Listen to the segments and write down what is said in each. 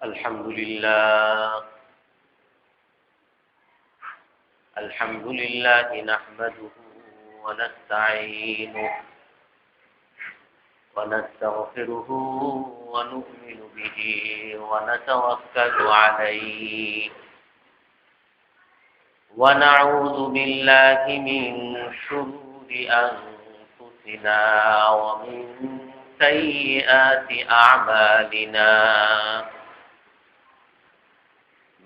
الحمد لله نحمده ونستعينه ونستغفره ونؤمن به ونتوكل عليه ونعوذ بالله من شرور أنفسنا ومن سيئات أعمالنا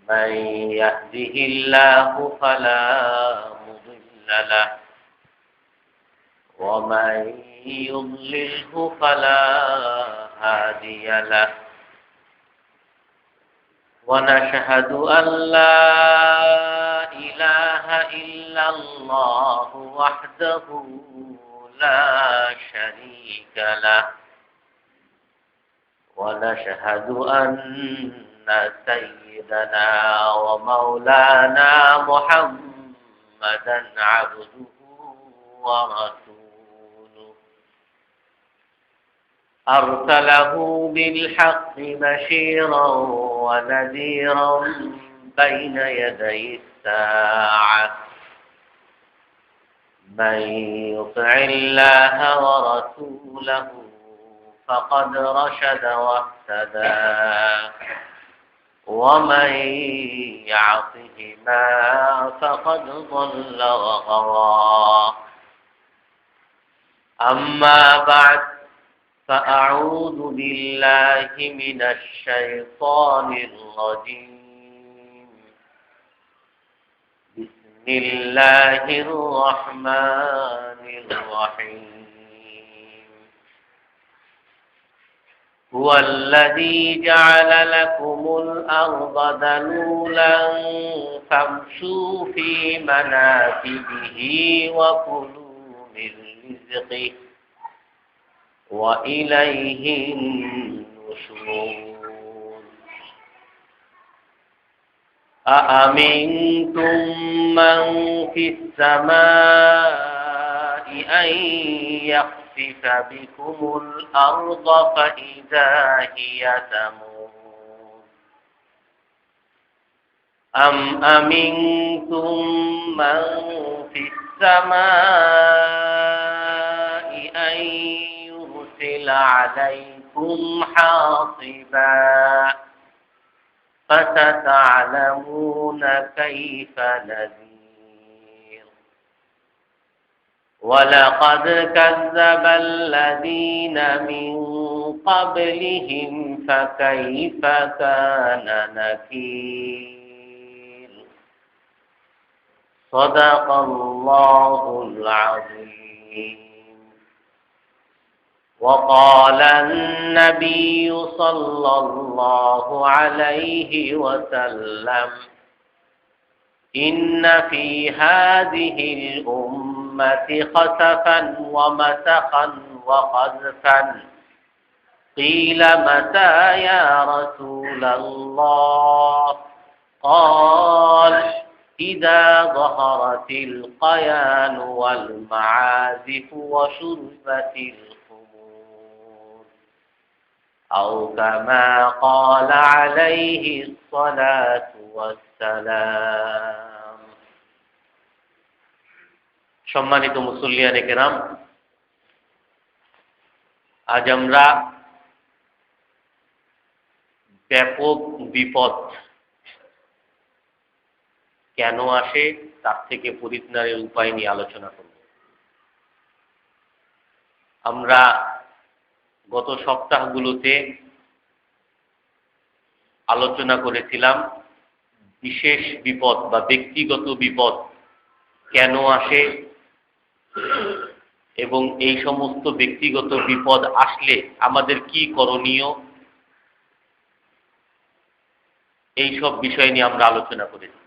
من يهده الله فلا مضل له ومن يضلله فلا هادي له ونشهد أن لا إله إلا الله وحده لا شريك له ونشهد أن سيدنا ومولانا محمدا عبده ورسوله أرسله بالحق بشيرا ونذيرا بين يدي الساعة من يطع الله ورسوله فقد رشد واهتدى ومن يعصهما فقد ضل وغوى أما بعد فأعوذ بالله من الشيطان الرجيم بسم الله الرحمن الرحيم هو الذي جعل لكم الأرض ذلولا فامشوا في مناكبه وكلوا من رزقه وإليه النشور أأمنتم من في السماء أن يخسف بكم الأرض فإذا هي تمور أم أمنتم من في السماء أن يرسل عليكم حاصبا فستعلمون كيف نذير ولقد كذب الذين من قبلهم فكيف كان نكير صدق الله العظيم وقال النبي صلى الله عليه وسلم إن في هذه الأمة خسفا ومسخا وقذفا قيل متى يا رسول الله قال إذا ظهرت القيان والمعازف وشربت أو كما قال عليه الصلاة والسلام সম্মানিত মুসল্লিয়ানে কেরাম, আজ আমরা ব্যাপক বিপদ কেন আসে তার থেকে পরিত্রাণের উপায় নিয়ে আলোচনা করব। আমরা গত সপ্তাহগুলোতে আলোচনা করেছিলাম বিশেষ বিপদ বা ব্যক্তিগত বিপদ কেন আসে এবং এই সমস্ত ব্যক্তিগত বিপদ আসলে আমাদের কি করণীয়, এই সব বিষয় নিয়ে আমরা আলোচনা করেছি।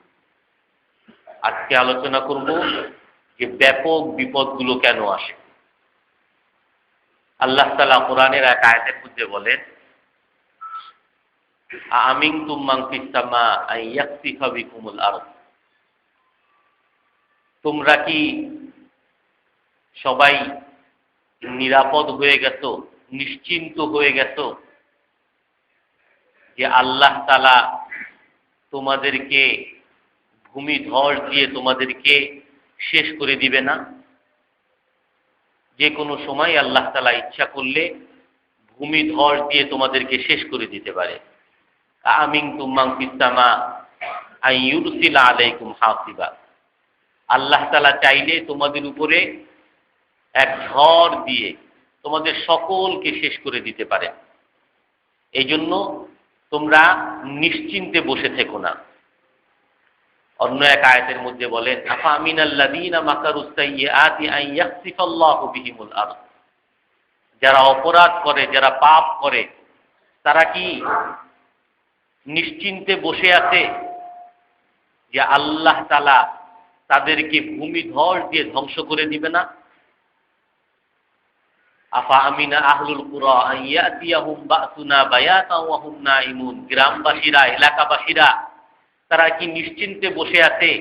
আজকে আলোচনা করব যে ব্যাপক বিপদগুলো কেন আসে। আল্লাহ তাআলা কোরআনের এক আয়াতে মধ্যে বলেন, আমিনতুম মান ফিস সামা আন ইয়াকসিফা বিকুমুল আরদ, তোমরা কি সবাই নিরাপদ হয়ে গেছো, নিশ্চিন্ত হয়ে গেছো যে আল্লাহ তাআলা তোমাদেরকে ভূমিধস দিয়ে তোমাদেরকে শেষ করে দিবে না? যে কোনো সময় আল্লাহ তাআলা ইচ্ছা করলে ভূমিধস দিয়ে তোমাদেরকে শেষ করে দিতে পারে। আমিনতুম মান ফিস সামা আন ইউরসিলা আলাইকুম হাসিবা, আল্লাহ তাআলা চাইলে তোমাদের উপরে এক ঝড় দিয়ে তোমাদের সকলকে শেষ করে দিতে পারে। এই জন্য তোমরা নিশ্চিন্তে বসে থেকো না। অন্য এক আয়াতের মধ্যে বলেন, আফা আমিনাল্লাযীনা মাকারুস সাইয়্যাতি আন ইয়াখসিফাল্লাহু বিহিমুল আরদ, যারা অপরাধ করে, যারা পাপ করে, তারা কি নিশ্চিন্তে বসে আছে যে আল্লাহ তাআলা তাদেরকে ভূমিধস দিয়ে ধ্বংস করে দিবে না? আফা আমিনা আহলুল কুরা আন ইয়াতিয়াহুম বাসুনা বায়াতাও ওয়া হুম নাইমুন, গ্রামবাসীরা, এলাকাবাসীরা তারা কি নিশ্চিন্তে বসে আছে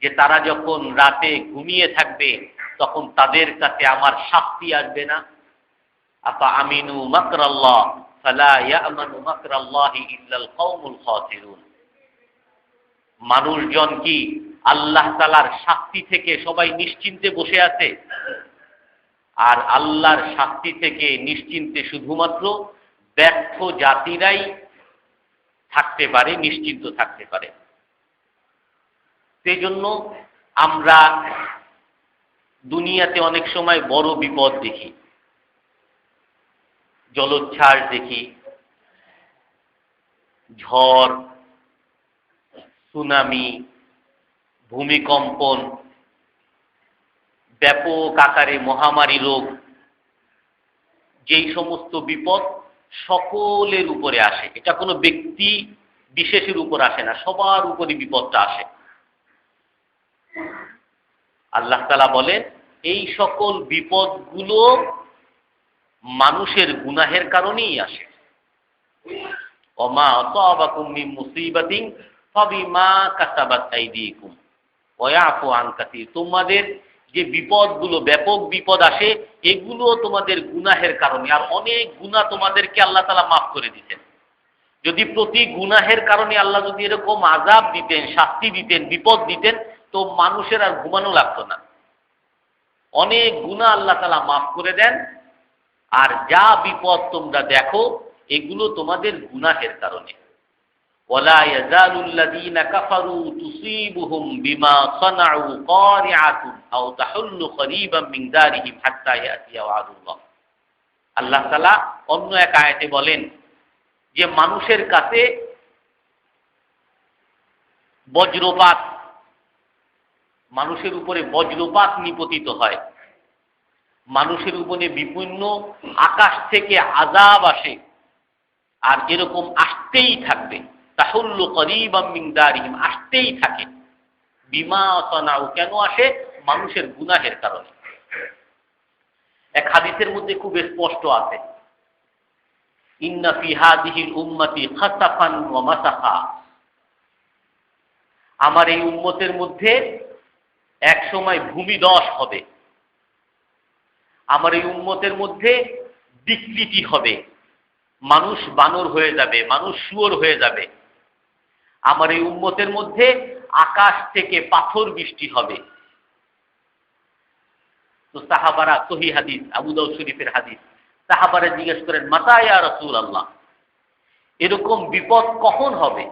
যে তারা যখন রাতে ঘুমিয়ে থাকবে তখন তাদের কাছে আমার শাস্তি আসবে না? আফা আমিনু মাকরাল্লাহ ফালা ইয়ামানু মাকরাল্লাহি ইল্লাল কওমুল খাসিরুন, মানুষজন কি আল্লাহ তাআলার শাস্তি থেকে সবাই নিশ্চিন্তে বসে আছে? আর আল্লাহর শাস্তি থেকে নিশ্চিন্তে শুধুমাত্র ব্যর্থ জাতিরাই থাকতে পারে, নিশ্চিন্ত থাকতে পারে। সেই জন্য আমরা দুনিয়াতে অনেক সময় বড় বিপদ দেখি, জলোচ্ছ্বাস দেখি, ঝড়, সুনামি, ভূমিকম্পন, ব্যাপক আকারে মহামারী রোগ, যেই সমস্ত বিপদ সকলের উপরে আসে। এটা কোনো ব্যক্তি বিশেষের উপর আসে না, সবার উপরে বিপদটা আসে। আল্লাহ তাআলা বলেন এই সকল বিপদগুলো মানুষের গুনাহের কারণেই আসে। ওমা আসাবাকুম মিন মুসিবাতিন ফাবিমা কাসাবাত আইদিকুম ওয়া ইয়াফু আন কাসীর, তোমাদের যে বিপদগুলো, ব্যাপক বিপদ আসে, এগুলো তোমাদের গুনাহের কারণে। আর অনেক গুনাহ তোমাদেরকে আল্লাহ তাআলা মাফ করে দিতেন। যদি প্রতি গুনাহের কারণে আল্লাহ যদি এরকম আযাব দিতেন, শাস্তি দিতেন, বিপদ দিতেন, তো মানুষের আর ঘুমানো লাগতো না। অনেক গুনাহ আল্লাহ তাআলা মাফ করে দেন। আর যা বিপদ তোমরা দেখো এগুলো তোমাদের গুনাহের কারণে। ওয়ালা ইয়াজালুল্লাযীনা কাফারু তুসীবুহুম বিমা সানাউ কারিআতুন আও তাহুল্লু করিবাম মিন দারিহিম হাত্তা ইয়াতিয়া ওয়াদুল্লাহ। আল্লাহ তাআলা অন্য এক আয়াতে বলেন যে মানুষের কাছে বজ্রপাত, মানুষের উপরে বজ্রপাত নিপতিত হয়, মানুষের উপরে বিভিন্ন আকাশ থেকে আযাব আসে, আর এরকম আসতেই থাকবে। তাহুল্লু করিবাম মিন দারিহিম, আসতেই থাকে। বিমা সানাউ, কেন আসে? মানুষের গুনাহের কারণে। এক হাদিসের মধ্যে খুব স্পষ্ট আছে, ইন্না ফি হাযিহিল উম্মতি খাসাফান ওয়া মাসাখা, আমার এই উম্মতের মধ্যে এক সময় ভূমিধস হবে, আমার এই উম্মতের মধ্যে বিকৃতি হবে, মানুষ বানর হয়ে যাবে, মানুষ শুয়োর হয়ে যাবে। আমার এই উম্মতের মধ্যে আকাশ থেকে পাথর বৃষ্টি হবে। তো সাহাবারা, সহিহ হাদিস, আবু দাউদ শরীফের হাদিস, সাহাবারা জিজ্ঞেস করেন, মাতা ইয়া রাসূলুল্লাহ, এরকম বিপদ কখন হবে?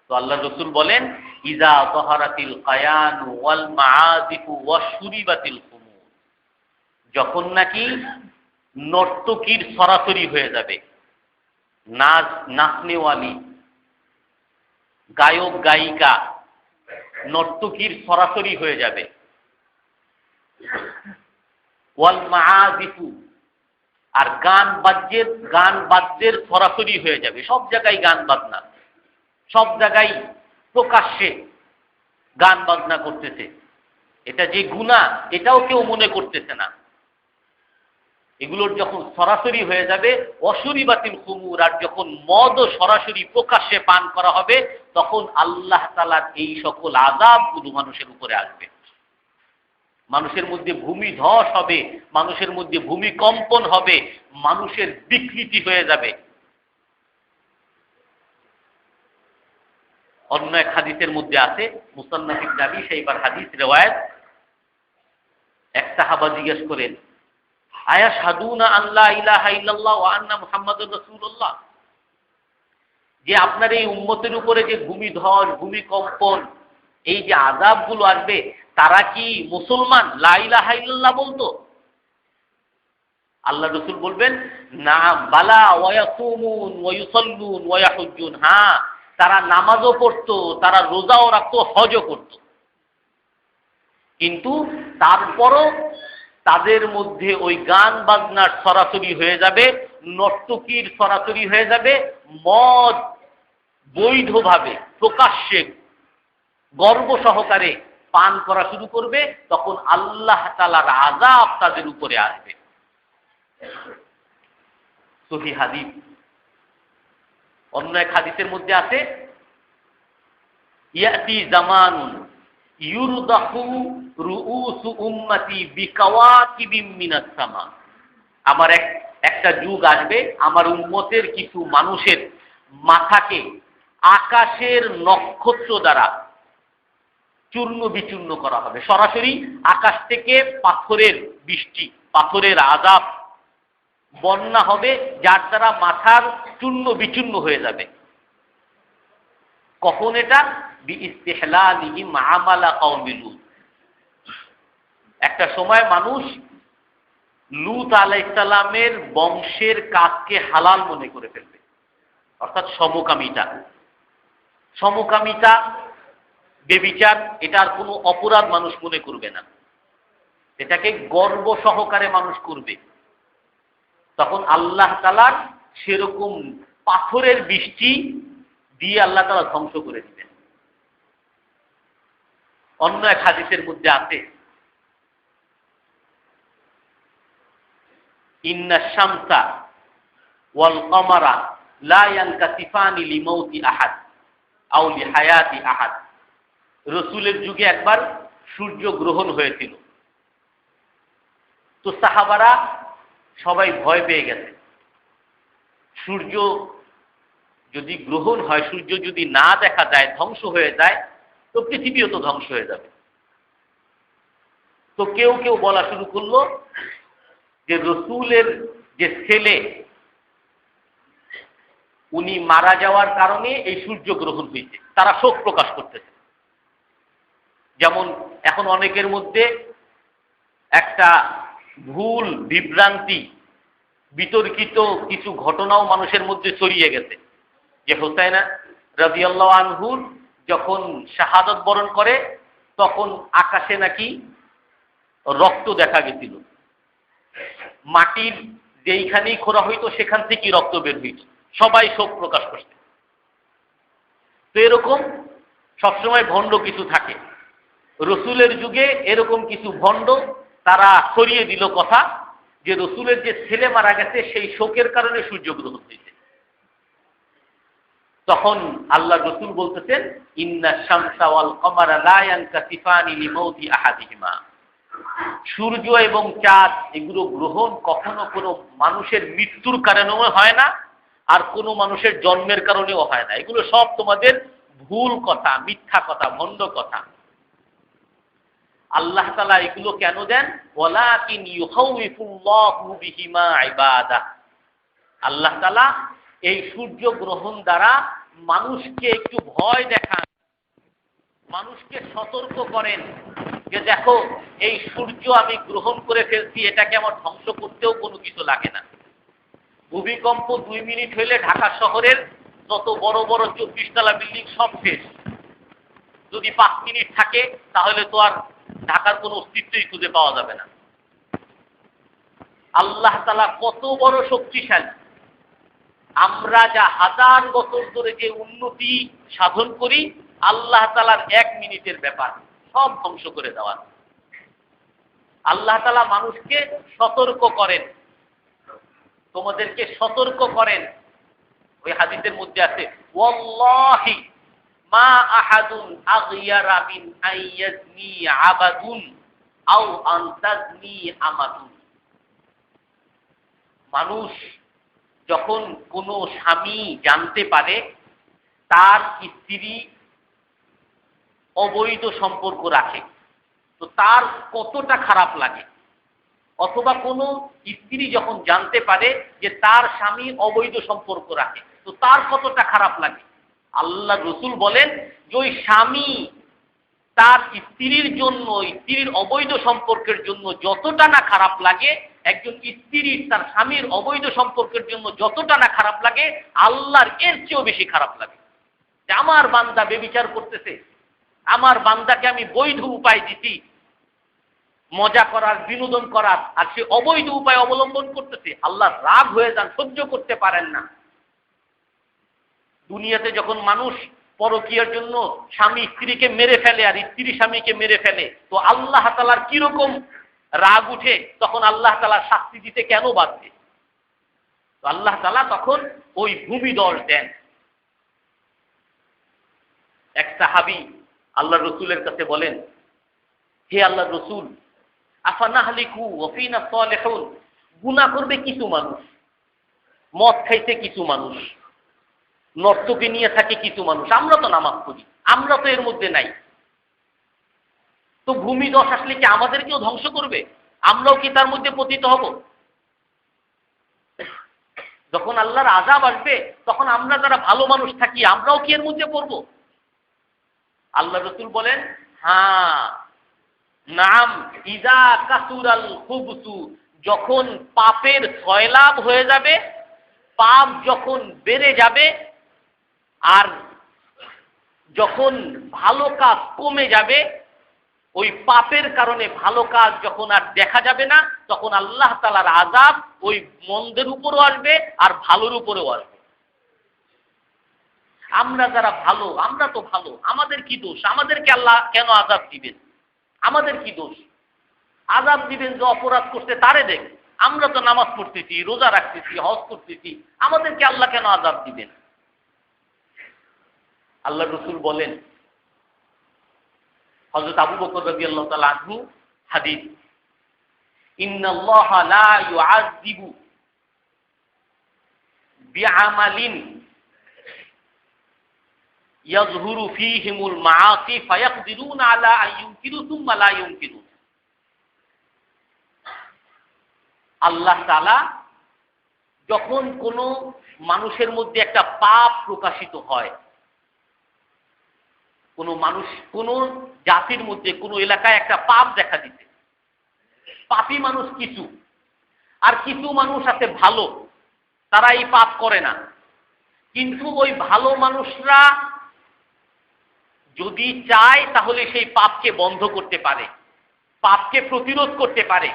তো আল্লাহ রাসূল বলেন, ইযা যাহারাতিল কায়ান ওয়াল মাআযিফু ওয়াশুরিবাতিল খুমুর, যখন নাকি নর্তকীর সরাসরি হয়ে যাবে, নাচনেওয়ালি, গায়ক গায়িকা নর্তকীর সরাসরি হয়ে যাবে। ওয়াল মাআযিফু, আর গান বাদ্যের সরাসরি হয়ে যাবে। সব জায়গায় গান বাজনা, সব জায়গায় প্রকাশ্যে গান বাজনা করতেছে। এটা যে গুনাহ, এটাও কেউ মনে করতেছে না। এগুলোর যখন সরাসরি হয়ে যাবে, অশুরিবাতিল খুমুর, আর যখন মদ সরাসরি প্রকাশ্যে পান করা হবে, তখন আল্লাহ তাআলার এই সকল আযাবগুলো মানুষের উপরে আসবে। মানুষের মধ্যে ভূমিধস হবে, মানুষের মধ্যে ভূমিকম্পন হবে, মানুষের বিকৃতি হয়ে যাবে। অন্য এক হাদিসের মধ্যে আছে, মুসান্নাফ ইবনে আবি শাইবার হাদিস রিওয়ায়াত, এক সাহাবা জিজ্ঞেস করেন, আয়াশহাদুনা আল্লা ইলাহা ইল্লাল্লাহ ওয়া আন্না মুহাম্মাদুর রাসূলুল্লাহ, যে আপনার এই উম্মতের উপরে যে ভূমিধস, ভূমিকম্পন, এই যে আযাবগুলো আসবে, তারা কি মুসলমান লা ইলাহা ইল্লাল্লাহ বলতো? আল্লাহ রসুল বলবেন, না, বালা ওয়া ইয়াসুমুন ওয়া ইউসাল্লুন ওয়া ইয়াহুজ্জুন, হ্যাঁ, তারা নামাজও পড়তো, তারা রোজাও রাখতো, হজও করত, কিন্তু তারপরও তাদের মধ্যে ওই গান বাজনার সরাসরি হয়ে যাবে, নর্তকীর সরাসরি হয়ে যাবে, মদ বৈধভাবে প্রকাশ্যে গর্ব সহকারে পান করা শুরু করবে, তখন আল্লাহ তাআলার আযাব তাদের উপরে আসবে। সহিহ হাদিস। অন্য এক হাদিসের মধ্যে আছে, ইয়াতি জামানুন ইউরদাহু রুউসু উম্মতি বিকাওয়াকিবিম মিনাস সামা, আমার একটা যুগ আসবে, আমার উম্মতের কিছু মানুষের মাথাকে আকাশের নক্ষত্র দ্বারা চূর্ণ বিচূর্ণ করা হবে। সরাসরি আকাশ থেকে পাথরের বৃষ্টি, পাথরের আযাব, বন্যা হবে, যার দ্বারা মাথার চূর্ণ বিচূর্ণ হয়ে যাবে। কখন এটা? বিইস্তিহলালিহিম আমালা কওমি লূত। একটা সময় মানুষ লূত আলাইহিস সালামের বংশের কাজকে হালাল মনে করে ফেলবে, অর্থাৎ সমকামিতা, বেবিচার, এটার কোনো অপরাধ মানুষ মনে করবে না, এটাকে গর্ব সহকারে মানুষ করবে। তখন আল্লাহ তাআলা সেরকম পাথরের বৃষ্টি দিয়ে আল্লাহ তাআলা ধ্বংস করে দিবেন। অন্য এক হাদিসের মধ্যে আছে, ইন্না শামসা ওয়াল কমারা লা ইয়ানকাসিফানি লিমাউতি আহাদ আও লিহায়াতি আহাদ। রসুলের যুগে একবার সূর্য গ্রহণ হয়েছিল, তো সাহাবারা সবাই ভয় পেয়ে গেছে। সূর্য যদি গ্রহণ হয়, সূর্য যদি না দেখা যায়, ধ্বংস হয়ে যায়, তো পৃথিবীও তো ধ্বংস হয়ে যাবে। তো কেউ কেউ বলা শুরু করলো যে রসুলের যে ছেলে, উনি মারা যাওয়ার কারণে এই সূর্য গ্রহণ হয়েছে, তারা শোক প্রকাশ করতেছে। যেমন এখন অনেকের মধ্যে একটা ভুল, বিভ্রান্তি, বিতর্কিত কিছু ঘটনাও মানুষের মধ্যে ছড়িয়ে গেছে, যে হুসাইন রাদিয়াল্লাহু আনহুর যখন শাহাদাত বরণ করে, তখন আকাশে নাকি রক্ত দেখা গেছিল, মাটির যেইখানেই খোঁড়া হইতো সেখান থেকেই রক্ত বের হইত, সবাই শোক প্রকাশ করছে। তো এরকম সবসময় ভণ্ড কিছু থাকে। রসুলের যুগে এরকম কিছু ভণ্ড তারা ছড়িয়ে দিল কথা, যে রসুলের যে ছেলে মারা গেছে সেই শোকের কারণে সূর্যগ্রহণ হয়েছে। তখন আল্লাহ রসুল বলতেছেন, ইন্না শামসা ওয়াল কমারা লা ইয়ানকাসিফানি লিমাউতি আহাদিহিমা, সূর্য এবং চাঁদ এগুলো গ্রহণ কখনো কোনো মানুষের মৃত্যুর কারণেও হয় না, আর কোনো মানুষের জন্মের কারণেও হয় না। এগুলো সব তোমাদের ভুল কথা, মিথ্যা কথা, ভণ্ড কথা। আল্লাহ তাআলা এগুলো কেন দেন? ওয়ালাকিন ইউখাউফুল্লাহু বিহিমা ইবাদা। আল্লাহ তাআলা এই সূর্য গ্রহণ দ্বারা মানুষকে একটু ভয় দেখান, মানুষকে সতর্ক করেন যে দেখো, এই সূর্য আমি গ্রহণ করে ফেলছি, এটাকে আমার ধ্বংস করতেও কোনো কিছু লাগে না। ভূমিকম্প 2 মিনিট হইলে ঢাকা শহরের যত বড় বড় 24 তলা বিল্ডিং সব শেষ। যদি 5 মিনিট থাকে তাহলে তো আর ঢাকার কোনো অস্তিত্বই খুঁজে পাওয়া যাবে না। আল্লাহ তাআলা কত বড় শক্তিশালী। আমরা যা হাজার বছর ধরে যে উন্নতি সাধন করি, আল্লাহ তাআলার 1 মিনিটের ব্যাপার, সব ধ্বংস করে দেওয়া। আল্লাহ তাআলা মানুষকে সতর্ক করেন, তোমাদেরকে সতর্ক করেন। ওই হাদিসের মধ্যে আছে, ওয়াল্লাহি মা আহাদুন আগয়ারা মিন আইয়াজনি আবাদুন আও আনতাজনি আমাতুন। মানুষ যখন কোনো স্বামী জানতে পারে তার স্ত্রী অবৈধ সম্পর্ক রাখে, তো তার কতটা খারাপ লাগে। অথবা কোনো স্ত্রী যখন জানতে পারে যে তার স্বামী অবৈধ সম্পর্ক রাখে, তো তার কতটা খারাপ লাগে। আল্লাহ রসুল বলেন যে ওই স্বামী তার স্ত্রীর জন্য, স্ত্রীর অবৈধ সম্পর্কের জন্য যতটা না খারাপ লাগে, একজন স্ত্রীর তার স্বামীর অবৈধ সম্পর্কের জন্য যতটা না খারাপ লাগে, আল্লাহর এর চেয়েও বেশি খারাপ লাগে। যে আমার বান্দা বেবিচার করতেছে, আমার বান্দাকে আমি বৈধ উপায় দিছি মজা করার, বিনোদন করার, আর সে অবৈধ উপায় অবলম্বন করতেছে, আল্লাহ রাগ হয়ে যান, সহ্য করতে পারেন না। দুনিয়াতে যখন মানুষ পরকীয়ার জন্য স্বামী স্ত্রীকে মেরে ফেলে আর স্ত্রী স্বামীকে মেরে ফেলে, তো আল্লাহ তাআলার কিরকম রাগ উঠে, তখন আল্লাহ তাআলা শাস্তি দিতে কেন বাধ্য? তো আল্লাহ তাআলা তখন ওই ভূমিদল দেন। এক সাহাবী আল্লাহ রসুলের কাছে বলেন, হে আল্লাহ রসুল, আফানাহলিকু ওয়া ফিনা সালিহুন, গুনাহ করবে কিছু মানুষ, মদ খাইতে কিছু মানুষ, নর্তকী নিয়ে থাকে কিছু মানুষ, আমরা তো নামাজ পড়ি, আমরা তো এর মধ্যে নাই, তো ভূমিধস আসলে কি আমাদেরকেও ধ্বংস করবে? আমরাও কি তার মধ্যে পতিত হব? যখন আল্লাহর আযাব আসবে, তখন আমরা যারা ভালো মানুষ থাকি, আমরাও কি এর মধ্যে পড়ব? আল্লাহ রসুল বলেন, হ্যাঁ, নাম, ইজা কাসুরাল খুবসু, যখন পাপের সয়লাভ হয়ে যাবে, পাপ যখন বেড়ে যাবে, আর যখন ভালো কাজ কমে যাবে, ওই পাপের কারণে ভালো কাজ যখন আর দেখা যাবে না, তখন আল্লাহ তাআলার আযাব ওই মন্দের উপরও আসবে আর ভালোর উপরেও আসবে। আমরা যারা ভালো, আমরা তো ভালো, আমাদের কি দোষ? আমাদেরকে আল্লাহ কেন আযাব দিবেন? আমাদের কি দোষ? আযাব দিবেন যে অপরাধ করতে তারে দেখ, আমরা তো নামাজ পড়তেছি, রোজা রাখতেছি, হজ করতেছি, আমাদেরকে আল্লাহ কেন আযাব দিবেন? আল্লাহ রসুল বলেন, হযরত আবু বকর রাদিয়াল্লাহু তাআলা আনহু হাদিস, ইন্নাল্লাহা লা ইউআযযিবু বিআমালিন ইয়াযহুরু ফীহিমুল মাআসি ফায়াকদিরুনা আলা আন ইউনকিরু সুম্মা লা ইউনকিরুন। আল্লাহ তাআলা যখন কোনো মানুষের মধ্যে একটা পাপ প্রকাশিত হয়, কোনো মানুষ, কোনো জাতির মধ্যে, কোনো এলাকায় একটা পাপ দেখা দিতে, পাপী মানুষ কিছু, আর কিছু মানুষ আছে ভালো, তারা এই পাপ করে না, কিন্তু ওই ভালো মানুষরা যদি চায় তাহলে সেই পাপকে বন্ধ করতে পারে, পাপকে প্রতিরোধ করতে পারে,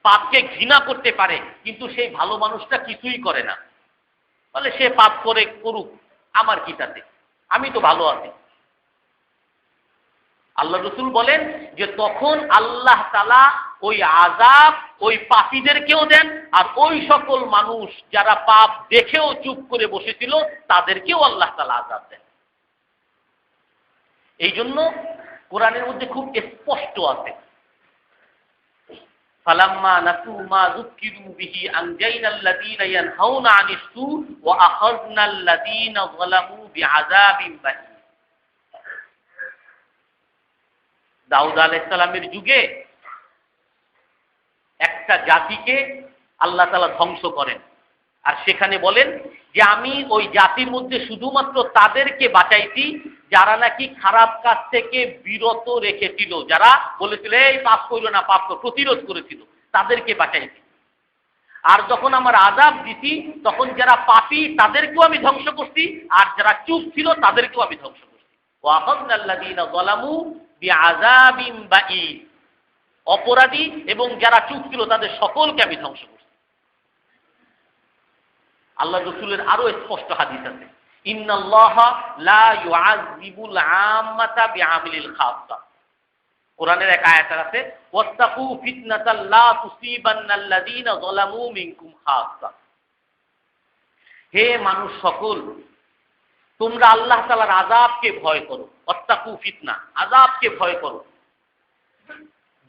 পাপকে ঘৃণা করতে পারে, কিন্তু সেই ভালো মানুষটা কিছুই করে না। বলে সে পাপ করে করুক, আমার কি তাতে, আমি তো ভালো আছি। আল্লাহ রসুল বলেন যে তখন আল্লাহ তাআলা ওই আযাব ওই পাপীদেরকেও দেন, আর ওই সকল মানুষ যারা পাপ দেখেও চুপ করে বসেছিল তাদেরকেও আল্লাহ তাআলা আযাব দেন। এই জন্য কোরআনের মধ্যে খুব স্পষ্ট আছে, ফালাম্মা নাসু মা যুকিরু বিহি আনজাইনাল্লাযীনা ইয়ানহাউনা আনিস সূ ওয়া আখাযনাল্লাযীনা যালামু বিআযাবিন বাহীন। দাউদ আলাইহিস সালামের যুগে একটা জাতিকে আল্লাহ তাআলা ধ্বংস করেন, আর সেখানে বলেন যে আমি ওই জাতির মধ্যে শুধুমাত্র তাদেরকে বাঁচাইছি যারা নাকি খারাপ কাজ থেকে বিরত রেখেছিল, যারা বলেছিল এই পাপ করো না, পাপ প্রতিরোধ করেছিল, তাদেরকে বাঁচাইছি। আর যখন আমার আযাব দিছি, তখন যারা পাপী তাদেরকেও আমি ধ্বংস করছি, আর যারা চুপ ছিল তাদেরকেও আমি ধ্বংস করছি। ওয়া আখাযনাল্লাযীনা যালামু বিআযাবিন বাঈদ, অপরাধী এবং যারা চুপ ছিল তাদের সকলকে আমি ধ্বংস করছি। আল্লাহ রসুলের আরো স্পষ্ট হাদিস আছে, ইন্নাল্লাহা লা ইউআযযিবুল আম্মাতা বিআমালিল খাসসা। কোরআনের এক আয়াত আছে, ওয়াত্তাকু ফিতনাতাল লা তুসিবান্নাল্লাযীনা যালামু মিনকুম খাসসা। হে মানুষ সকল, তোমরা আল্লাহ তাআলার আযাবকে ভয় করো। ওয়াত্তাকু ফিতনা, আযাবকে ভয় করো,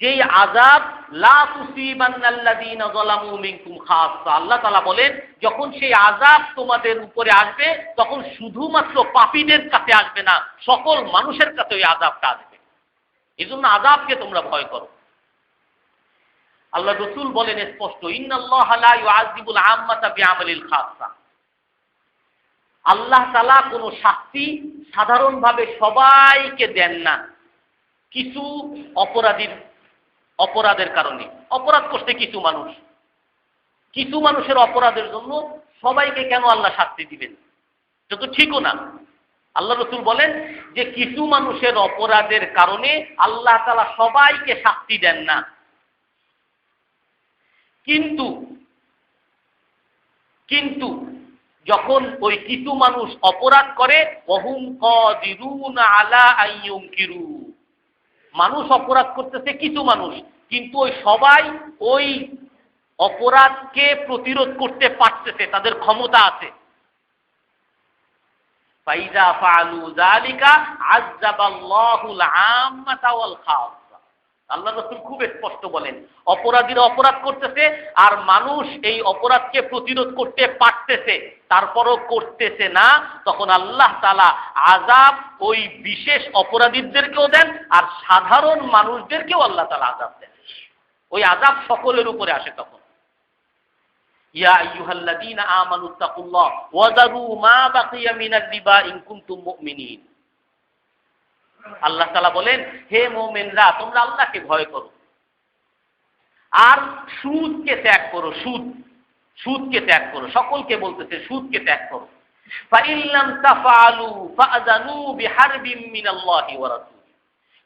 যেই আযাব লা তুসিবান্নাল্লাযীনা যালামু মিনকুম খাসসা। আল্লাহ তাআলা বলেন যখন সেই আযাব তোমাদের উপরে আসবে, তখন শুধুমাত্র পাপীদের কাছে আসবে না, সকল মানুষের কাছে ওই আযাবটা আসবে। এজন্য আযাবকে তোমরা ভয় করো। আল্লাহ রাসূল বলেন স্পষ্ট, ইন্নাল্লাহা লা ইউআযিবুল আম্মাতা বিআমালিল খাসসা। আল্লাহ তাআলা কোনো শাস্তি সাধারণভাবে সবাইকে দেন না, কিছু অপরাধের কারণে। অপরাধ করতে কিছু মানুষের অপরাধের জন্য সবাইকে কেন আল্লাহ শাস্তি দিবেন? এটা তো ঠিকও না। আল্লাহ রাসূল বলেন যে কিছু মানুষের অপরাধের কারণে আল্লাহ তাআলা সবাইকে শাস্তি দেন না, কিন্তু যখন ওই কিছু মানুষ অপরাধ করে, ওয়াহুম কাদিরুনা আলা আইয়ুনকিরু, মানুষ অপরাধ করতেছে কিছু মানুষ, কিন্তু ওই সবাই ওই অপরাধকে প্রতিরোধ করতে পারতেছে, তাদের ক্ষমতা আছে। ফাইজা ফাআলু যালিকা আযাবাল্লাহুল আম্মাতা ওয়াল খাসসা। আল্লাহ রাসূল খুব স্পষ্ট বলেন, অপরাধীরা অপরাধ করতেছে আর মানুষ এই অপরাধকে প্রতিরোধ করতে পারতেছে, তারপরও করতেছে না, তখন আল্লাহ তাআলা আযাব ওই বিশেষ অপরাধীদেরকেও দেন আর সাধারণ মানুষদেরকেও আল্লাহ তাআলা আযাব দেন। ওই আযাব সকলের উপরে আসে তখন। ইয়া আইয়ুহাল্লাযীনা আমানুত্তাকুল্লাহ ওয়া যারু মা বাকিয়া মিনার রিবা ইন কুনতুম মুমিনিন। আল্লাহ তাআলা বলেন, হে মুমিনরা, তোমরা আল্লাহকে ভয় করো আর সুদকে ত্যাগ করো। সুদকে ত্যাগ করো, সকলকে বলতেছে সুদকে ত্যাগ করো। ফাইন লাম তাফআলু ফাআযানু বিহারবিম মিনাল্লাহি ওয়া রাসূলিহি।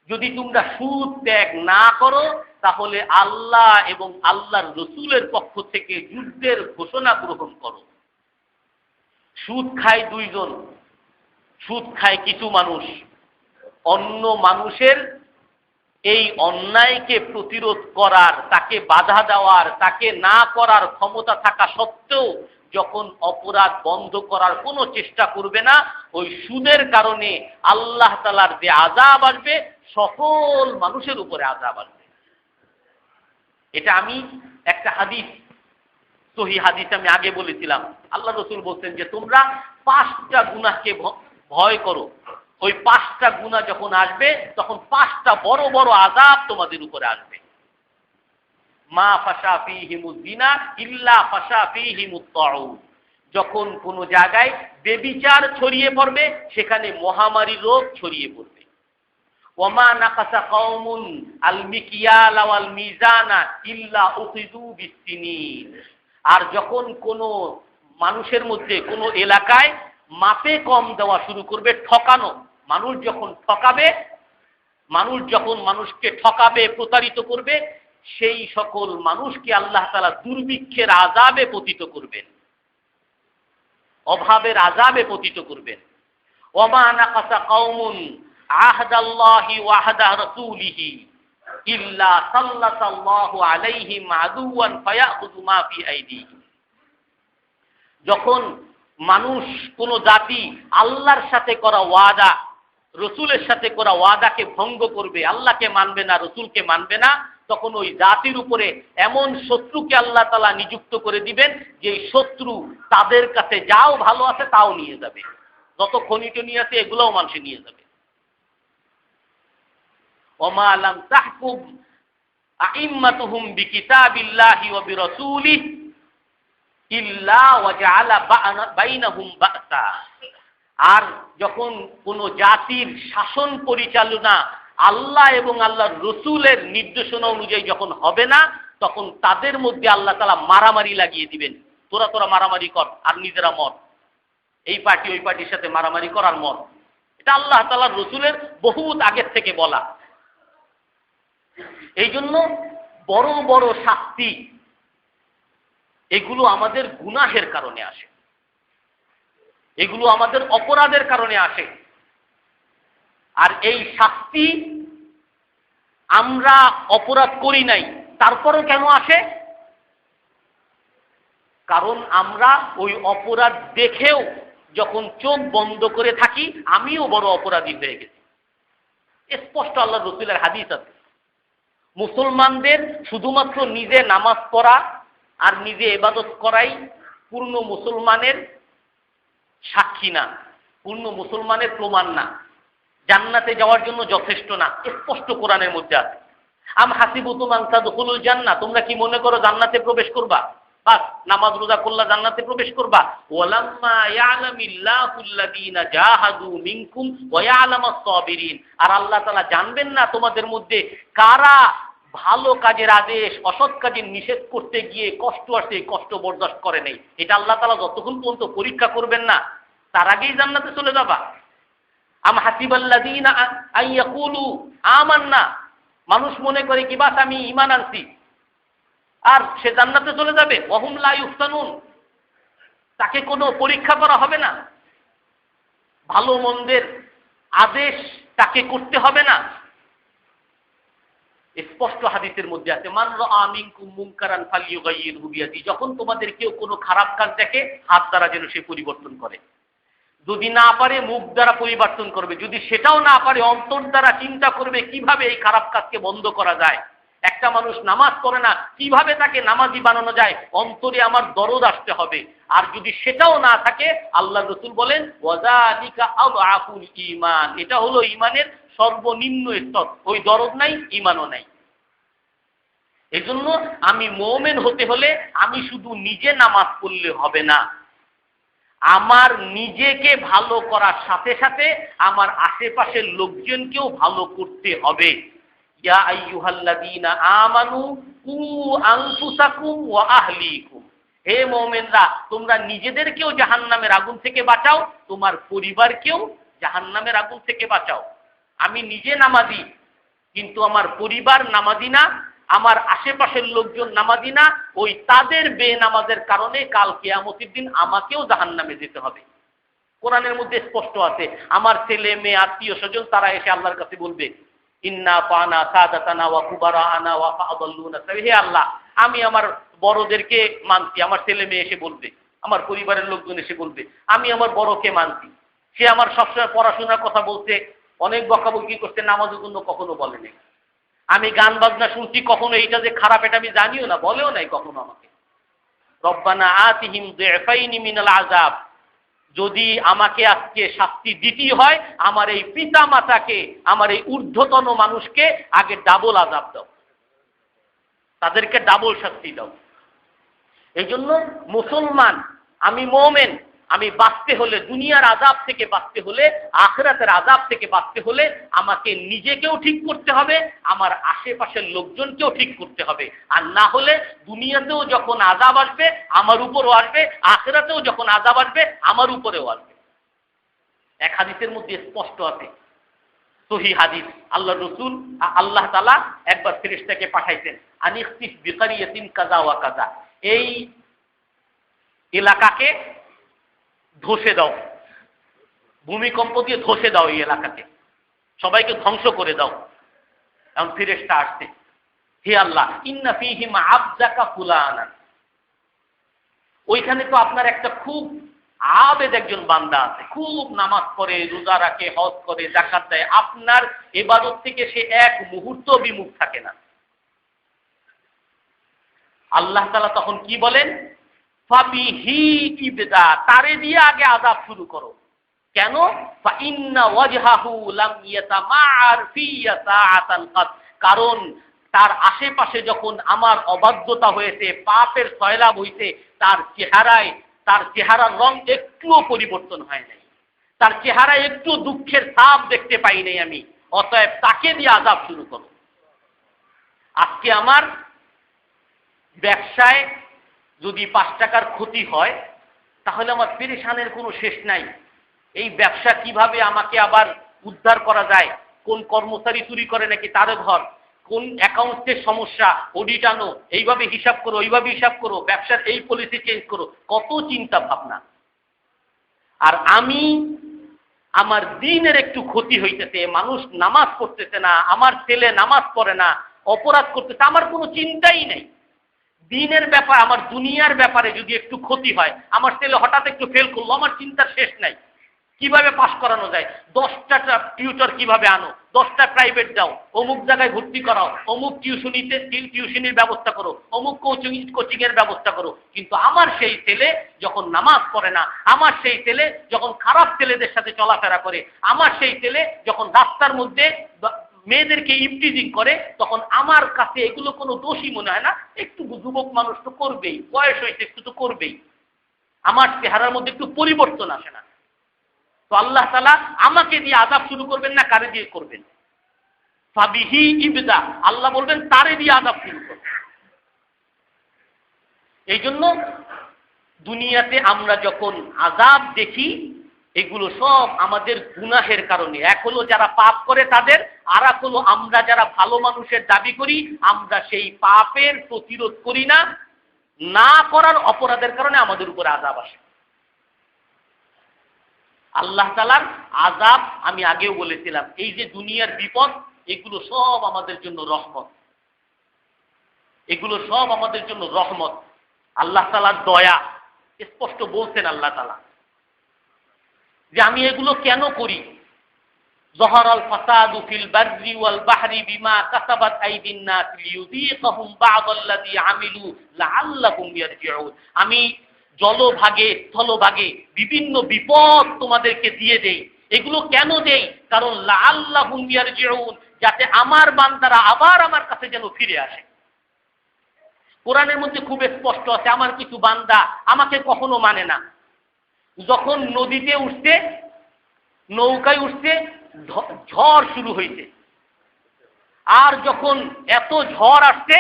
যদি তোমরা সুদ ত্যাগ না করো তাহলে আল্লাহ এবং আল্লাহর রাসূলের পক্ষ থেকে যুদ্ধের ঘোষণা গ্রহণ করো। সুদ খায় দুইজন, সুদ খায় কিছু মানুষ। অন্য মানুষের এই অন্যায়কে প্রতিরোধ করার, তাকে বাধা দেওয়ার, তাকে না করার ক্ষমতা থাকা সত্ত্বেও যখন অপরাধ বন্ধ করার কোনো চেষ্টা করবে না, ওই সুদের কারণে আল্লাহ তাআলার যে আযাব আসবে সকল মানুষের উপরে আযাব আসবে। এটা আমি একটা হাদিস, সহিহ হাদিস আমি আগে বলেছিলাম। আল্লাহ রাসূল বলছেন যে তোমরা 5টা গুনাহকে ভয় করো। ওই 5টা গুনাহ যখন আসবে তখন 5টা বড় বড় আযাব তোমাদের উপরে আসবে। মা ফাশা ফীহিমুজ জিনা ইল্লা ফাশা ফীহিমুত তাউন। যখন কোনো জায়গায় ব্যভিচার ছড়িয়ে পড়বে সেখানে মহামারী রোগ ছড়িয়ে পড়বে। ওয়ামা নাকাসা কওমুন আল মিকিয়ালা ওয়াল মিজানা ইল্লা উখিযু বিসসিনিন। আর যখন কোনো মানুষের মধ্যে কোনো এলাকায় মাপে কম দেওয়া শুরু করবে, ঠকানো, মানুষ যখন মানুষকে ঠকাবে, প্রতারিত করবে, সেই সকল মানুষকে আল্লাহ তাআলা দুর্ভিক্ষের আযাবে পতিত করবেন, অভাবের আযাবে পতিত করবেন। ওয়ামা নাকাসা কওমুন আহদাল্লাহি ওয়া আহদা রাসূলিহি ইল্লা সাল্লাতাল্লাহু আলাইহিম আদুওয়ান ফায়াখুযু মা ফি আইদিহিম। যখন মানুষ, কোন জাতি আল্লাহর সাথে করা ওয়াদা, রসুলের সাথে করা ওয়াদাকে ভঙ্গ করবে, আল্লাহকে মানবে না, রসুলকে মানবে না, তখন ওই জাতির উপরে এমন শত্রুকে আল্লাহ তাআলা নিযুক্ত করে দিবেন যে শত্রু তাদের কাছে যাও ভালো আছে তাও নিয়ে যাবে, যত খনিজ নিয়ে আছে এগুলোও মানুষে নিয়ে যাবে। ওমা লাম তাহকুম আইম্মাতুহুম বিকিতাবিল্লাহি ওয়া বিরাসূলিহি ইল্লা ওয়াজআলা বাইনাহুম বা'সা। আর যখন কোন জাতির শাসন পরিচালনা আল্লাহ এবং আল্লাহর রসুলের নির্দেশনা অনুযায়ী যখন হবে না, তখন তাদের মধ্যে আল্লাহ তাআলা মারামারি লাগিয়ে দিবেন। তোরা মারামারি কর আর নিজেরা মর, এই পার্টি ওই পার্টির সাথে মারামারি কর আর মর। এটা আল্লাহ তাআলার রসুলের বহুত আগের থেকে বলা। এই জন্য বড় বড় শাস্তি এগুলো আমাদের গুনাহের কারণে আসে, এগুলো আমাদের অপরাধের কারণে আসে। আর এই শাস্তি আমরা অপরাধ করি নাই, তারপরও কেন আসে? কারণ আমরা ওই অপরাধ দেখেও যখন চোখ বন্ধ করে থাকি, আমিও বড় অপরাধী হয়ে গেছি। স্পষ্ট আল্লাহ রসুলের হাদিস আছে, মুসলমানদের শুধুমাত্র নিজে নামাজ পড়া আর নিজে ইবাদত করাই পূর্ণ মুসলমানের সাক্ষী না, পূর্ণ মুসলমানের প্রমাণ না। জান্নাতে যাওয়ার জন্য যথেষ্ট না, স্পষ্ট কোরআনের মধ্যে আছে। আম হাসিবুতুম আন তাদখুলুল জান্নাহ, তোমরা কি মনে করো জান্নাতে প্রবেশ করবা? বাস নামাজ রোজা করলা জান্নাতে প্রবেশ করবা? ওয়ালাম্মা ইয়ালামিল্লাহুল্লাযীনা জাহাদু মিনকুম ওয়া ইয়ালামাস সাবিরিন, আর আল্লাহ তাআলা জানবেন না তোমাদের মধ্যে কারা ভালো কাজের আদেশ অসৎ কাজের নিষেধ করতে গিয়ে কষ্ট আসে, কষ্ট বরদাস্ত করে নেই। এটা আল্লাহ তাআলা যতক্ষণ পর্যন্ত পরীক্ষা করবেন না তার আগেই জান্নাতে চলে যাবা। আম হাসিবাল্লাযীনা আন ইয়াকুলু আমান্না, মানুষ মনে করে কি বাস আমি ঈমান আনছি আর সে জান্নাতে চলে যাবে। ওয়াহুম লা ইফতানুন, তাকে কোনো পরীক্ষা করা হবে না, ভালো মন্দের আদেশ তাকে করতে হবে না। স্পষ্ট হাদিসের মধ্যে আছে মান রাআ মিনকুম মুনকারান ফালিয়ুগাইয়িরহু বিয়াদি, যখন তোমাদের কেউ কোনো খারাপ কাজ দেখে হাত দ্বারা যেন সে পরিবর্তন করে, যদি না পারে মুখ দ্বারা পরিবর্তন করবে, যদি সেটাও না পারে অন্তর দ্বারা চিন্তা করবে কিভাবে এই খারাপ কাজকে বন্ধ করা যায়। একটা মানুষ নামাজ পড়ে না, কিভাবে তাকে নামাজি বানানো যায়, অন্তরে আমার দরদ আসতে হবে। আর যদি সেটাও না থাকে আল্লাহ রাসূল বলেন ওয়াযালিকা আযআফুল ঈমান, এটা হলো ঈমানের সর্বনিম্ন স্তর, ওই দরদ নাই ঈমানও নাই। এজন্য আমি মুমিন হতে হলে আমি শুধু নিজে নামাজ পড়লে হবে না, আমার নিজেকে ভালো করার সাথে সাথে আমার আশেপাশের লোকজনকেও ভালো করতে হবে। ইয়া আইয়ুহাল্লাযীনা আমানু কু আনফুসাকুম ওয়া আহলিকুম, হে মুমিনরা তোমরা নিজেদেরকেও জাহান্নামের আগুন থেকে বাঁচাও, তোমার পরিবারকেও জাহান্নামের আগুন থেকে বাঁচাও। আমি নিজে নামাজি কিন্তু আমার পরিবার নামাজি না, আমার আশেপাশের লোকজন নামাজি না, ওই তাদের বেনামাজের কারণে কাল কিয়ামতের দিন আমাকেও জাহান্নামে যেতে হবে। কোরআনের মধ্যে স্পষ্ট আছে, আমার ছেলে মেয়ে আত্মীয় স্বজন তারা এসে আল্লাহর কাছে বলবে ইন্না পানা সাদাতানা ওয়া কুবারানা ওয়া ফাদাল্লুনা, হে আল্লাহ আমি আমার বড়দেরকে মানছি। আমার ছেলে মেয়ে এসে বলবে, আমার পরিবারের লোকজন এসে বলবে আমি আমার বড়কে মানছি, সে আমার সবসময় পড়াশোনার কথা বলছে, অনেক বকাবকি করতে, নামাজের জন্য কখনো বলেনি। আমি গান বাজনা শুনছি, কখনো এইটা যে খারাপ এটা আমি জানিও না, বলেও নাই কখনো আমাকে। রব্বানা আতিহিম যিফাইনি মিনাল আযাব, যদি আমাকে আজকে শাস্তি দিতে হয় আমার এই পিতা মাতাকে, আমার এই ঊর্ধ্বতন মানুষকে আগে ডাবল আযাব দাও, তাদেরকে ডাবল শাস্তি দাও। এই জন্য মুসলমান, আমি মুমিন, আমি বাঁচতে হলে, দুনিয়ার আযাব থেকে বাঁচতে হলে, আখিরাতের আযাব থেকে বাঁচতে হলে আমাকে নিজেকেও ঠিক করতে হবে, আমার আশেপাশের লোকজনকেও ঠিক করতে হবে। আর না হলে দুনিয়াতেও যখন আযাব আসবে আমার উপরও আসবে, আখিরাতেও যখন আযাব আসবে আমার উপরেও আসবে। এক হাদিসের মধ্যে স্পষ্ট আছে, সহিহ হাদিস, আল্লাহ রাসূল আল্লাহ তাআলা একবার ফেরেশতাকে পাঠাইতেন আনিখতিফ বিকারিয়াতিন কাযা ওয়া কাযা, এই এলাকাকে ধসে দাও, ভূমিকম্প দিয়ে ধসে দাও এই এলাকাকে, সবাইকে ধ্বংস করে দাও। এখন ফেরেশতা আসছে, হে আল্লাহ ইন্না ফীহিম আবজাকা ফুলানা, ওইখানে তো আপনার একটা খুব আবেদ একজন বান্দা আছে, খুব নামাজ পড়ে, রোজা রাখে, হজ করে, যাকাত দেয়, আপনার ইবাদত থেকে সে এক মুহূর্ত বিমুখ থাকে না। আল্লাহ তাআলা তখন কি বলেন, ফাবিহি ইবদা, তারে দিয়ে আগে আযাব শুরু করো। কেন? ফা ইন্না ওয়াজহাহু লাম ইয়াতামাআর ফি সাআতান কাত, কারণ তার আশেপাশে যখন আমার অবাধ্যতা হয়েছে, পাপের সয়লাব হয়েছে, তার চেহারার রং একটুও পরিবর্তন হয় নাই, তার চেহারায় একটু দুঃখের ছাপ দেখতে পাই নাই আমি, অতএব তাকে দিয়ে আযাব শুরু করো। আজকে আমার ব্যবসায় যদি 5 টাকার ক্ষতি হয় তাহলে আমার পেরেশানের কোনো শেষ নাই। এই ব্যবসা কিভাবে আমাকে আবার উদ্ধার করা যায়, কোন কর্মচারী চুরি করে নাকি তার ঘর, কোন অ্যাকাউন্টের সমস্যা, অডিট আনো, এইভাবে হিসাব করো, ওইভাবে হিসাব করো, ব্যবসার এই পলিসি চেঞ্জ করো, কত চিন্তা ভাবনা। আর আমি আমার দিনের একটু ক্ষতি হইতেছে, মানুষ নামাজ পড়তেছে না, আমার ছেলে নামাজ পড়ে না, অপরাধ করতেছে, আমার কোনো চিন্তাই নেই। দিনের ব্যাপার, আমার দুনিয়ার ব্যাপারে যদি একটু ক্ষতি হয়, আমার ছেলে হঠাৎ একটু ফেল করলো, আমার চিন্তার শেষ নাই। কিভাবে পাশ করানো যায়, 10টা টিউটর কিভাবে আনো, 10টা প্রাইভেট দাও, অমুক জায়গায় ভর্তি করাও, অমুক টিউশনির ব্যবস্থা করো, অমুক কোচিং এর ব্যবস্থা করো। কিন্তু আমার সেই ছেলে যখন নামাজ পড়ে না, আমার সেই ছেলে যখন খারাপ ছেলেদের সাথে চলাফেরা করে, আমার সেই ছেলে যখন রাস্তার মধ্যে মেয়েদেরকে ইফটিজিং করে, তখন আমার কাছে এগুলো কোনো দোষী মনে হয় না। একটু যুবক মানুষ তো করবেই, বয়স হয়েছে, একটু তো করবেই, আমার চেহারার মধ্যে একটু পরিবর্তন আসে না? তো আল্লাহ তাআলা আমাকে দিয়ে আযাব শুরু করবেন না, কারে দিয়ে করবেন? ফাবিহি ইবদা, আল্লাহ বলবেন তারে দিয়ে আযাব শুরু করবেন। এই জন্য দুনিয়াতে আমরা যখন আযাব দেখি, এগুলো সব আমাদের গুনাহের কারণে। এক হলো যারা পাপ করে তাদের, আর এক হলো আমরা যারা ভালো মানুষের দাবি করি, আমরা সেই পাপের প্রতিরোধ করি না, না করার অপরাধের কারণে আমাদের উপরে আযাব আসে। আল্লাহ তাআলার আযাব আমি আগেও বলেছিলাম, এই যে দুনিয়ার বিপদ, এগুলো সব আমাদের জন্য রহমত, এগুলো সব আমাদের জন্য রহমত। আল্লাহ তাআলার দয়া স্পষ্ট বলছেন আল্লাহ তাআলা যে আমি এগুলো কেন করি। যহরাল ফাসাদু ফিল বাররি ওয়াল বাহরি বিমা কাসাবাত আইদিন নাস লিয়ুযীকাহুম বা'দাল্লাযী আমিলু লাআল্লাহুম ইয়ারজিউন। আমি জলভাগে স্থলভাগে বিভিন্ন বিপদ তোমাদেরকে দিয়ে দেই। এগুলো কেন দেই? কারণ লাআল্লাহুম ইয়ারজিউন, যাতে আমার বান্দারা আবার আমার কাছে যেন ফিরে আসে। কোরআনের মধ্যে খুব স্পষ্ট আছে, আমার কিছু বান্দা আমাকে কখনো মানে না। যখন নদীতে উঠছে, নৌকায় উঠছে, ঝড় শুরু হয়েছে, আর যখন এত ঝড় আসছে,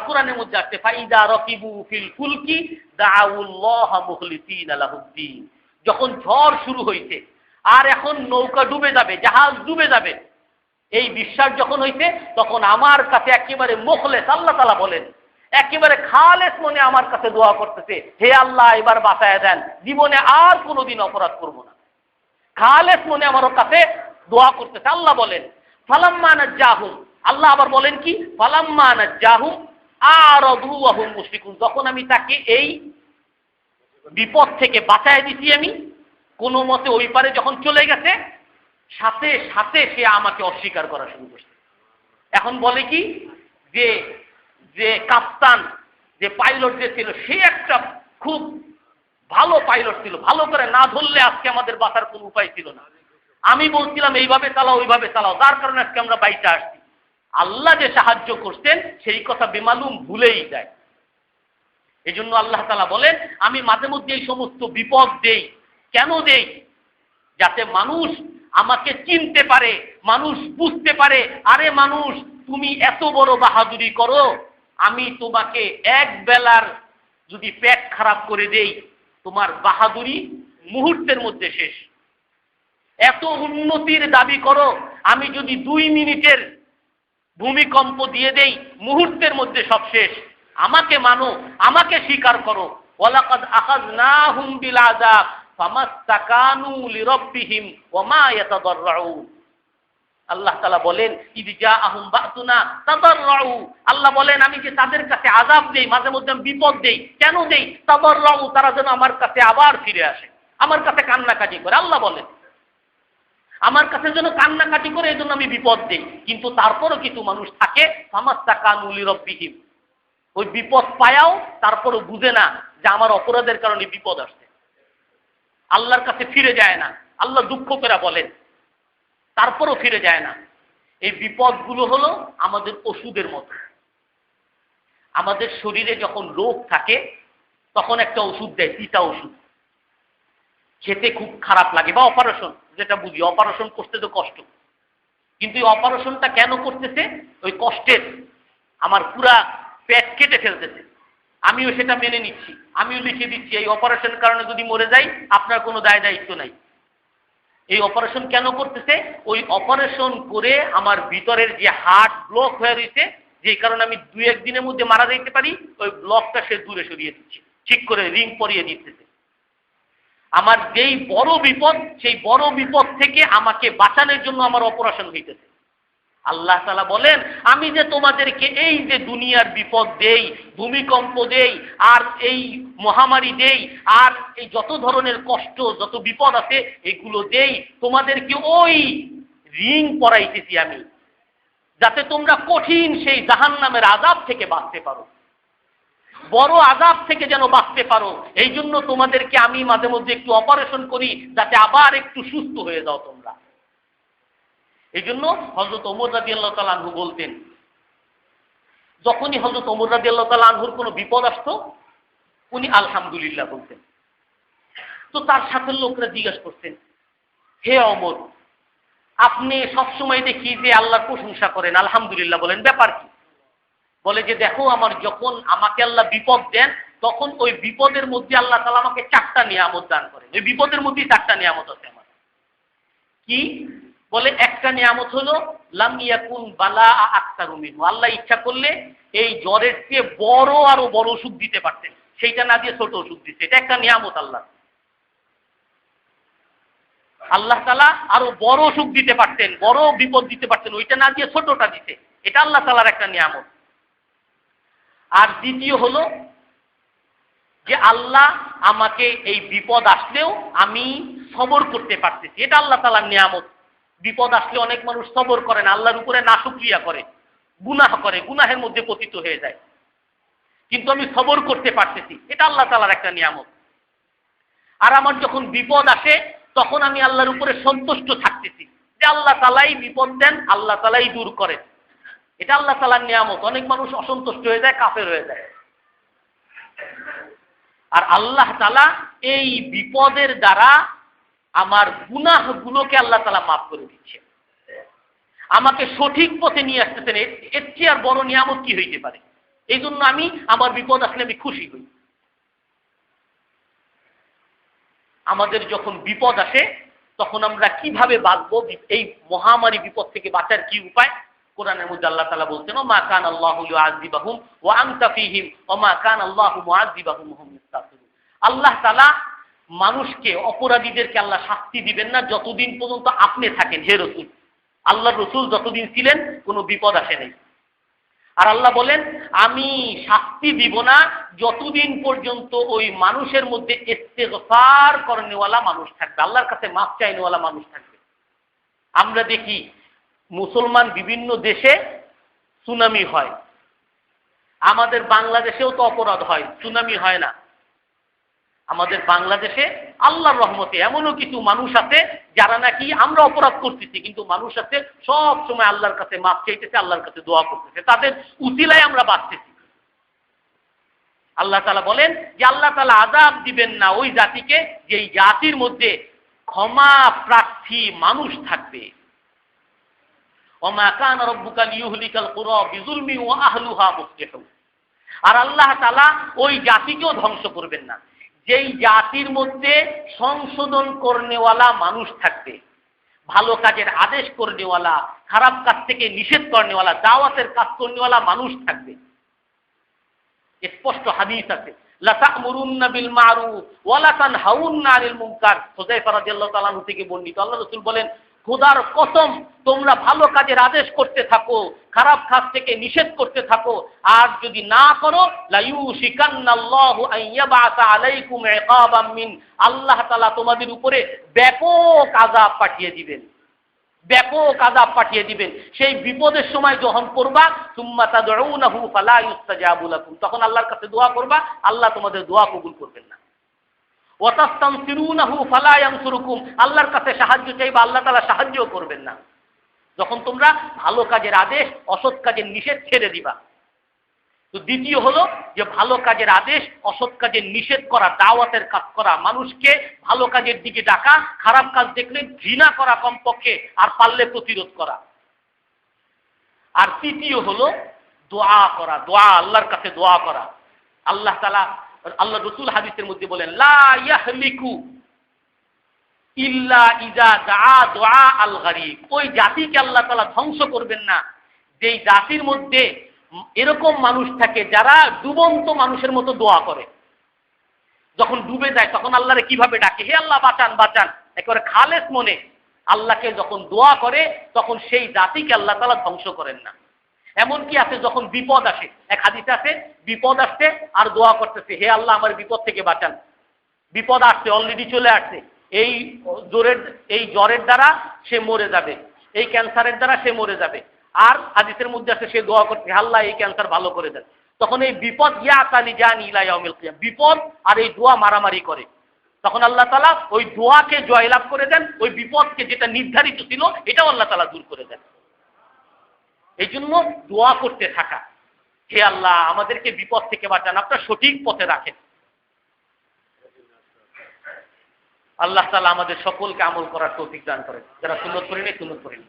কোরআনের মধ্যে আসছে ফাইদা রাকিবু ফিল ফুলকি দাউল্লাহ মুখলিসিনা লাহুদ্দিন। যখন ঝড় শুরু হয়েছে আর এখন নৌকা ডুবে যাবে, জাহাজ ডুবে যাবে, এই বিশ্বাস যখন হয়েছে, তখন আমার কাছে একেবারে মুখলেস, আল্লাহ তাআলা বলেন একেবারে খালেস মনে আমার কাছে দোয়া করতেছে, হে আল্লাহ এবার বাঁচায় দেন, জীবনে আর কোনোদিন অপরাধ করব না। খালেস মনে আমার কাছে দোয়া করতেছে। আল্লাহ বলেন ফালাম্মা নাজ্জাহুম, আল্লাহ আবার বলেন কি ফালাম্মা নাজ্জাহুম আরাদু ওয়া হুম মুশরিকুন। যখন আমি তাকে এই বিপদ থেকে বাঁচায় দিছি, আমি কোনো মতে ওই পারে যখন চলে গেছে, সাথে সাথে সে আমাকে অস্বীকার করা শুরু করছে। এখন বলে কি যে যে কাপ্তান, যে পাইলট যে ছিল, সে একটা খুব ভালো পাইলট ছিল, ভালো করে না ধরলে আজকে আমাদের বাঁচার কোনো উপায় ছিল না। আমি বলছিলাম এইভাবে চালাও ওইভাবে চালাও, যার কারণে আজকে আমরা বাইচে আসছি। আল্লাহ যে সাহায্য করছেন সেই কথা বেমালুম ভুলেই যায়। এই জন্য আল্লাহ তাআলা বলেন আমি মাঝে মধ্যে এই সমস্ত বিপদ দেই। কেন দেই? যাতে মানুষ আমাকে চিনতে পারে, মানুষ বুঝতে পারে, আরে মানুষ তুমি এত বড় বাহাদুরি করো, আমি তোমাকে এক বেলার যদি পেট খারাপ করে দেই, তোমার বাহাদুরি মুহূর্তের মধ্যে শেষ। এত উন্নতির দাবি করো, আমি যদি 2 মিনিটের ভূমিকম্প দিয়ে দেই, মুহূর্তের মধ্যে সব শেষ। আমাকে মানো, আমাকে স্বীকার করো। ওয়ালাকাদ আখাযনাহুম বিল আযাব ফামাসতাকানু লিরাব্বিহিম ওয়া মা ইয়াতাদাররুন। আল্লাহ তাআলা বলেন ইদ জাআহুম বা'তুনা তাদাররু। আল্লাহ বলেন আমি যে তাদের কাছে আযাব দেই, মাঝে মধ্যে আমি বিপদ দেই। কেন দেই? তাদাররু, তারা যেন আমার কাছে আবার ফিরে আসে, আমার কাছে কান্নাকাটি করে। আল্লাহ বলেন আমার কাছে যেন কান্নাকাটি করে, এই জন্য আমি বিপদ দেই। কিন্তু তারপরও কিছু মানুষ থাকে ফামাসতাকানু লিরাব্বিহিম, ওই বিপদ পায়াও তারপরও বুঝে না যে আমার অপরাধের কারণে বিপদ আসছে, আল্লাহর কাছে ফিরে যায় না। আল্লাহ দুঃখ করে বলেন, তারপরও ফিরে যায় না। এই বিপদগুলো হলো আমাদের ওষুধের মতো। আমাদের শরীরে যখন রোগ থাকে তখন একটা ওষুধ দেয়, তিতা ওষুধ, খেতে খুব খারাপ লাগে। বা অপারেশন, যেটা বুঝি অপারেশন করতে তো কষ্ট, কিন্তু এই অপারেশনটা কেন করতেছে? ওই কষ্টের আমার পুরা পেট কেটে ফেলতেছে, আমিও সেটা মেনে নিচ্ছি, আমিও লিখে দিচ্ছি এই অপারেশনের কারণে যদি মরে যাই আপনার কোনো দায় দায়িত্ব নাই। এই অপারেশন কেন করতেছে? ওই অপারেশন করে আমার ভিতরের যে হার্ট ব্লক হয়ে রয়েছে, যে কারণে আমি 2-1 দিনের মধ্যে মারা যাইতে পারি, ওই ব্লকটা সে দূরে সরিয়ে দিচ্ছে, ঠিক করে রিং পরিয়ে দিতেছে। আমার যেই বড় বিপদ, সেই বড় বিপদ থেকে আমাকে বাঁচানোর জন্য আমার অপারেশন হইতেছে। আল্লাহ তাআলা বলেন, আমি যে তোমাদেরকে এই যে দুনিয়ার বিপদ দেই, ভূমিকম্প দেই, আর এই মহামারী দেই, আর এই যত ধরনের কষ্ট, যত বিপদ আছে এগুলো দেই, তোমাদেরকে ওই রিং পরাইতেছি আমি, যাতে তোমরা কঠিন সেই জাহান্নামের আযাব থেকে বাঁচতে পারো, বড় আযাব থেকে যেন বাঁচতে পারো। এই জন্য তোমাদেরকে আমি মাঝে মধ্যে একটু অপারেশন করি, যাতে আবার একটু সুস্থ হয়ে যাও তোমরা। এই জন্য হযরত ওমর রাদিয়াল্লাহু তাআলা আনহু বলতেন, যখনই হযরত ওমর রাদিয়াল্লাহু তাআলা আনহুর কোনো বিপদ আসতো, উনি আলহামদুলিল্লাহ বলতেন। তো তার সাথে লোকরা জিজ্ঞাসা করতেন, হে ওমর, আপনি সবসময় দেখি যে আল্লাহর প্রশংসা করেন, আলহামদুলিল্লাহ বলেন, ব্যাপার কি? বলে যে দেখো, যখন আমাকে আল্লাহ বিপদ দেন, তখন ওই বিপদের মধ্যে আল্লাহ তাআলা আমাকে 4টা নিয়ামত দান করেন। ওই বিপদের মধ্যেই 4টা নিয়ামত আছে আমার। কি? বলে একটা নিয়ামত হলো লাম ইয়াকুন বালা আকতারু মিনহু, আল্লাহ ইচ্ছা করলে এই জ্বরের চেয়ে বড় আরো বড় অসুখ দিতে পারতেন, সেইটা না দিয়ে ছোট অসুখ দিচ্ছে, এটা একটা নিয়ামত আল্লাহ। আল্লাহ তাআলা আরো বড় অসুখ দিতে পারতেন, বড় বিপদ দিতে পারতেন, ওইটা না দিয়ে ছোটটা দিতে, এটা আল্লাহ তাআলার একটা নিয়ামত। আর দ্বিতীয় হলো যে আল্লাহ আমাকে এই বিপদ আসলেও আমি সবর করতে পারতেছি, এটা আল্লাহ তাআলার নিয়ামত। বিপদ আসলে অনেক মানুষ সবর করে না, আল্লাহর উপরে নাশুকরিয়া করে, গুনাহ করে, গুনাহের মধ্যে পতিত হয়ে যায়, কিন্তু আমি সবর করতে পারতেছি, এটা আল্লাহ তাআলার একটা নিয়ামত। আর আমার যখন বিপদ আসে তখন আমি আল্লাহর উপরে সন্তুষ্ট থাকতেছি, যে আল্লাহ তাআলাই বিপদ দেন, আল্লাহ তাআলাই দূর করেন, এটা আল্লাহ তাআলার নিয়ামত। অনেক মানুষ অসন্তুষ্ট হয়ে যায়, কাফের হয়ে যায়। আর আল্লাহ তাআলা এই বিপদের দ্বারা আমার গুনাহগুলোকে আল্লাহ তাআলা মাফ করে দিচ্ছে, আমাকে সঠিক পথে নিয়ে আসতেছেন। এর চেয়ে আর বড় নিয়ামত কি হইতে পারে? এই জন্য আমি আমার বিপদ আসলে আমি খুশি হই। আমাদের যখন বিপদ আসে তখন আমরা কিভাবে বাঁচবো, এই মহামারী বিপদ থেকে বাঁচার কি উপায়? কোরআনের মধ্যে আল্লাহ তাআলা বলছেন, ওমা কানা আল্লাহু ইউআযিবুহুম ওয়া আনতা ফীহিম ওমা কানা আল্লাহু মুআযিবুহুম ওয়া হুম ইস্তাগফিরুন। আল্লাহ তাআলা মানুষকে, অপরাধীদেরকে আল্লাহ শাস্তি দিবেন না যতদিন পর্যন্ত আপনি থাকেন। হে রাসূল, আল্লাহর রাসূল যতদিন ছিলেন কোনো বিপদ আসে নাই। আর আল্লাহ বলেন, আমি শাস্তি দিব না যতদিন পর্যন্ত ওই মানুষের মধ্যে ইস্তিগফার করনেওয়ালা মানুষ থাকবে, আল্লাহর কাছে মাফ চাইনেওয়ালা মানুষ থাকবে। আমরা দেখি মুসলমান বিভিন্ন দেশে সুনামি হয়, আমাদের বাংলাদেশেও তো অপরাধ হয়, সুনামি হয় না। আমাদের বাংলাদেশে আল্লাহর রহমতে এমনও কিছু মানুষ আছে যারা নাকি, আমরা অপরাধ করতেছি কিন্তু মানুষ আছে সব সময় আল্লাহর কাছে মাফ চাইতেছে, আল্লাহর কাছে দোয়া করতেছে, তাদের উসিলায় আমরা বাঁচতেছি। আল্লাহ তাআলা বলেন যে আল্লাহ তাআলা আযাব দিবেন না ওই জাতিকে যেই জাতির মধ্যে ক্ষমা প্রার্থী মানুষ থাকবে। ওমা কানা রাব্বুকা লিয়ুহলিকাল কুরা বিযুলমি ওয়া আহলুহা মুসলিহুন। আর আল্লাহ তাআলা ওই জাতিকেও ধ্বংস করবেন না যেই জাতির মধ্যে সংশোধন করনেওয়ালা মানুষ থাকবে, ভালো কাজের আদেশ করনেওয়ালা, খারাপ কাজ থেকে নিষেধ করনেওয়ালা, দাওয়াতের কাজ করনেওয়ালা মানুষ থাকবে। স্পষ্ট হাদিস আছে, লা তা'মুরুন্না বিল মা'রুফ ওয়া লা তানহাউন্না আনিল মুনকার। হুযায়ফা রাদিয়াল্লাহু তাআলা আনহু থেকে বর্ণিত, আল্লাহ রাসূল বলেন, খোদার কসম, তোমরা ভালো কাজের আদেশ করতে থাকো, খারাপ কাজ থেকে নিষেধ করতে থাকো, আর যদি না করো লা ইউশিকান্নাল্লাহু আন ইয়াবআসা আলাইকুম ইকাবাম মিন, আল্লাহ তাআলা তোমাদের উপরে ব্যাপক আযাব পাঠিয়ে দিবেন, ব্যাপক আযাব পাঠিয়ে দিবেন। সেই বিপদের সময় যখন পড়বা, সুম্মা তাদউনাহু ফালা ইউস্তাজাবু লাকুম, তখন আল্লাহর কাছে দোয়া করবা, আল্লাহ তোমাদের দোয়া কবুল করবেন না। ওয়াতাস্তানসিরুনাহু ফালা ইয়ানসুরুকুম, আল্লাহর কাছে সাহায্য চাইবা, আল্লাহ তাআলা সাহায্যও করবেন না। যখন তোমরা ভালো কাজের আদেশ, অসৎ কাজের নিষেধ ছেড়ে দিবা। তো দ্বিতীয় হলো যে ভালো কাজের আদেশ, অসৎ কাজের নিষেধ করা, দাওয়াতের কাজ করা, মানুষকে ভালো কাজের দিকে ডাকা, খারাপ কাজ দেখলে ঘৃণা করা কমপক্ষে, আর পারলে প্রতিরোধ করা। আর তৃতীয় হলো দোয়া করা, দোয়া, আল্লাহর কাছে দোয়া করা। আল্লাহ তাআলা, আল্লাহ রাসূল হাদিসের মধ্যে বলেন, লা ইয়াহলিকু ইল্লা ইযা দাআ দুআ আল গরীব, ওই জাতিকে আল্লাহ তাআলা ধ্বংস করবেন না যেই জাতির মধ্যে এরকম মানুষ থাকে যারা ডুবন্ত মানুষের মতো দোয়া করে। যখন ডুবে যায় তখন আল্লাহরে কিভাবে ডাকে, হে আল্লাহ বাঁচান বাঁচান, একেবারে খালেস মনে, আল্লাহকে যখন দোয়া করে তখন সেই জাতিকে আল্লাহ তাআলা ধ্বংস করেন না। এমন কি আছে যখন বিপদ আসে, এক হাদিসে আছে বিপদ আসছে আর দোয়া করতেছে, হে আল্লাহ আমার বিপদ থেকে বাঁচান। বিপদ আসছে, অলরেডি চলে আসছে, এই জ্বরের দ্বারা সে মরে যাবে, এই ক্যান্সারের দ্বারা সে মরে যাবে। আর হাদিসের মধ্যে আছে সে দোয়া করছে, আল্লাহ এই ক্যান্সার ভালো করে দেন। তখন এই বিপদ ইয়াতানি জানি ইলা ইয়াউমিল কিয়ামা, বিপদ আর এই দোয়া মারামারি করে। তখন আল্লাহ তাআলা ওই দোয়াকে জয়লাভ করে দেন, ওই বিপদকে যেটা নির্ধারিত ছিল এটাও আল্লাহ তাআলা দূর করে দেন। এই জন্য দোয়া করতে থাকা, হে আল্লাহ আমাদেরকে বিপদ থেকে বাঁচান, আপনার সঠিক পথে রাখেন। আল্লাহ তাআলা আমাদের সকলকে আমল করার তৌফিক দান করেন। যারা সুন্নত করেনি সুন্নত করেনি।